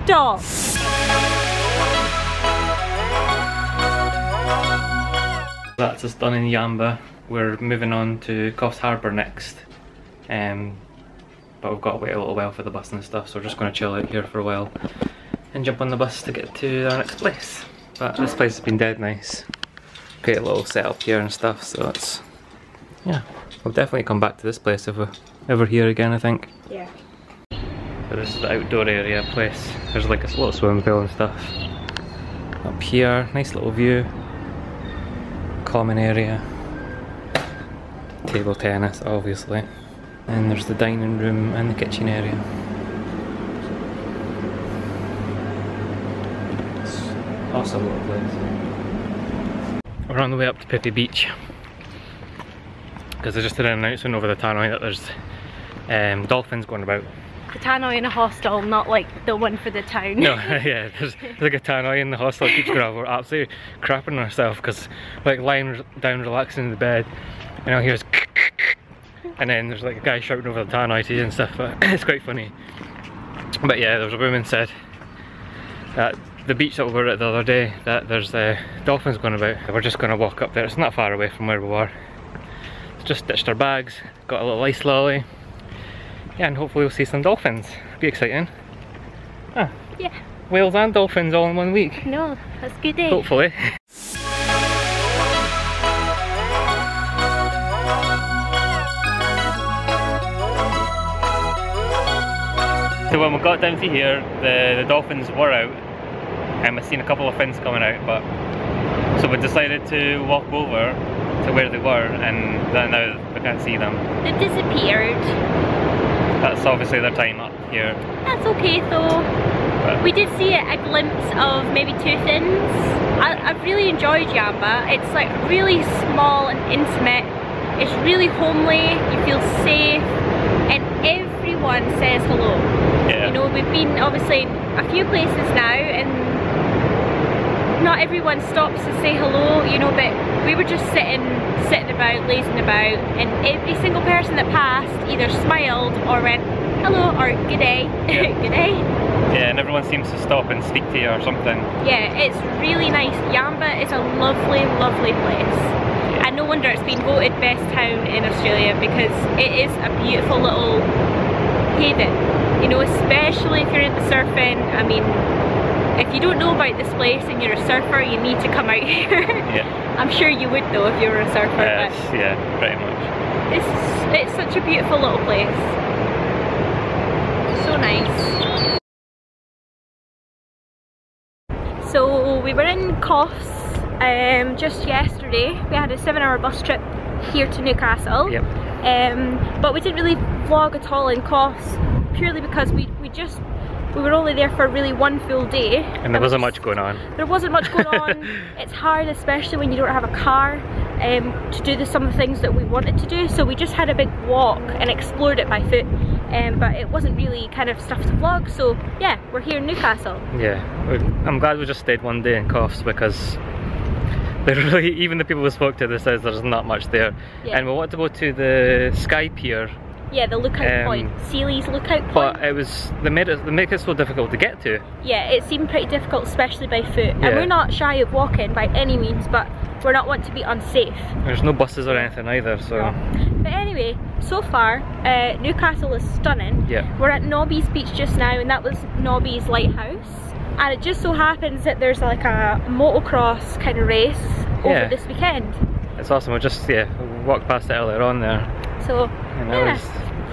Stop! That's us done in Yamba. We're moving on to Coffs Harbour next. But we've got to wait a little while for the bus and stuff, so we're just going to chill out here for a while and jump on the bus to get to our next place. But this place has been dead nice. Great little setup here and stuff, so it's, yeah, we'll definitely come back to this place if we're ever here again, I think. Yeah. So this is the outdoor area place. There's like a little swimming pool and stuff. Up here, nice little view. Common area. Table tennis, obviously. And there's the dining room and the kitchen area. It's an awesome little place. We're on the way up to Pippy Beach because I just did an announcement over the tannoy that there's dolphins going about. The tannoy in a hostel, not like the one for the town. No, yeah, there's like a tannoy in the hostel. Keeps going over. We're absolutely crapping ourselves because like lying down relaxing in the bed, and I'll hear this and then there's like a guy shouting over the tannoy to you and stuff, but it's quite funny. But yeah, there was a woman said that the beach that we were at the other day, that there's dolphins going about. We're just going to walk up there. It's not far away from where we were. Just ditched our bags, got a little ice lolly. Yeah, and hopefully we'll see some dolphins. Be exciting. Ah, yeah. Whales and dolphins all in 1 week. No, that's a good day. Hopefully. So when we got down to here, the dolphins were out, and we've seen a couple of fins coming out, but so we decided to walk over to where they were, and now we can't see them. They disappeared. That's obviously their time up here. That's okay though. But we did see a glimpse of maybe 2 fins. I've really enjoyed Yamba. It's like really small and intimate. It's really homely, you feel safe, and everyone says hello. Yeah. You know, we've been obviously a few places now and not everyone stops to say hello, you know, but we were just sitting about, lazing about, and every single person that passed either smiled or went hello or good day. Yeah. Good day. Yeah, and everyone seems to stop and speak to you or something. Yeah, it's really nice. Yamba is a lovely, lovely place. And no wonder it's been voted best town in Australia, because it is a beautiful little haven. You know, especially if you're into surfing. I mean, if you don't know about this place and you're a surfer, you need to come out here. Yeah. I'm sure you would though if you were a surfer. Yes, yeah, pretty much. It's such a beautiful little place. So nice. So we were in Coffs just yesterday. We had a 7-hour bus trip here to Newcastle. Yep. But we didn't really vlog at all in Coffs, purely because we were only there for really 1 full day. And there wasn't much going on. There wasn't much going on. It's hard, especially when you don't have a car, to do some of the things that we wanted to do. So we just had a big walk and explored it by foot. But it wasn't really kind of stuff to vlog. So yeah, we're here in Newcastle. Yeah, I'm glad we just stayed 1 day in Coffs, because really, even the people we spoke to, they says there's not much there. Yeah. And we want to go to the Sky Pier. Yeah, the lookout point, Sealy's lookout point. But they make it so difficult to get to. Yeah, it seemed pretty difficult, especially by foot. Yeah. And we're not shy of walking by any means, but we're not wanting to be unsafe. There's no buses or anything either, so. No. But anyway, so far, Newcastle is stunning. Yeah. We're at Nobbys beach just now, and that was Nobbys lighthouse. And it just so happens that there's like a motocross kind of race over this weekend. It's awesome. We just walked past it earlier on there. So yeah,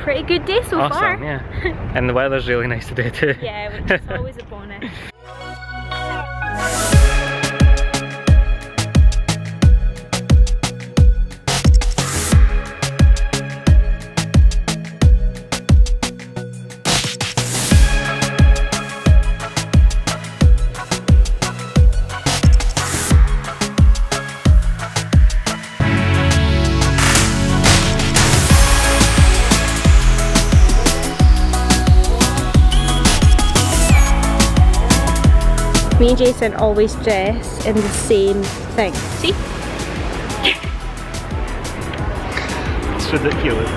pretty good day so far. Awesome, yeah. And the weather's really nice today too. Yeah, which is always a bonus. Me and Jason always dress in the same thing. See? It's ridiculous.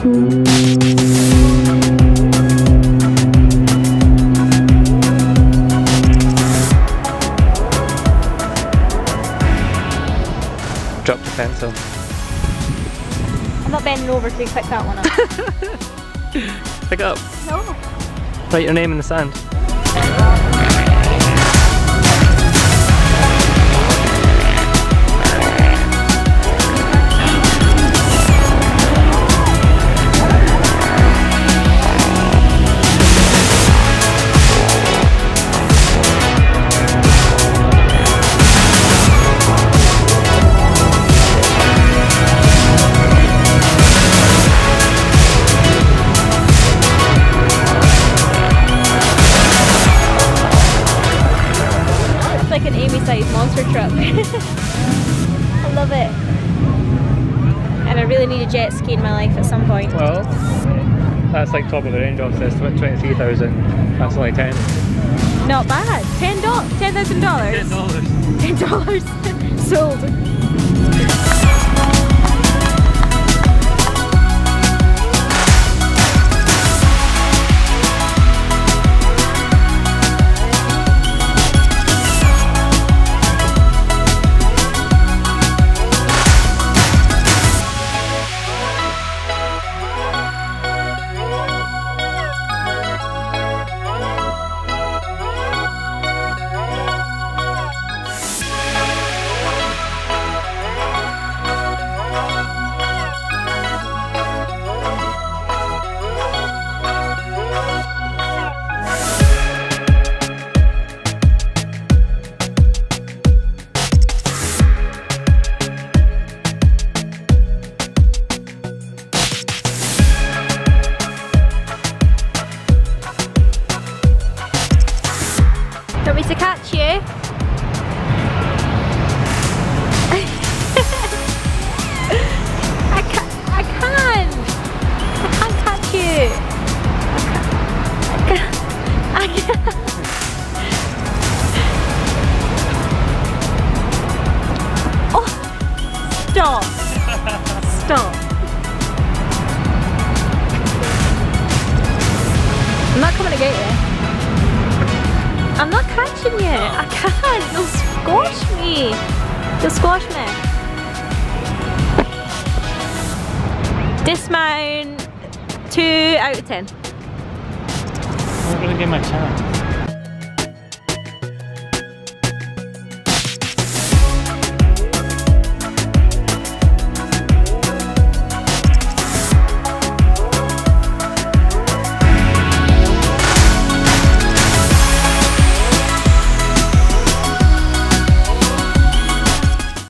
Dropped the pencil. I'm not bending over to pick that one up. Pick it up. No. Write your name in the sand. Monster truck. I love it. And I really need a jet ski in my life at some point. Well, that's like top of the range off this, 23,000. That's only 10. Not bad. $10,000. $10. Sold. Want me to catch you? I can't catch you. I can't. Oh, stop. Stop. I'm not coming to get you. I'm not catching you. I can't. They'll squash me. They'll squash me. Dismount 2 out of 10. I'm not gonna give my chance.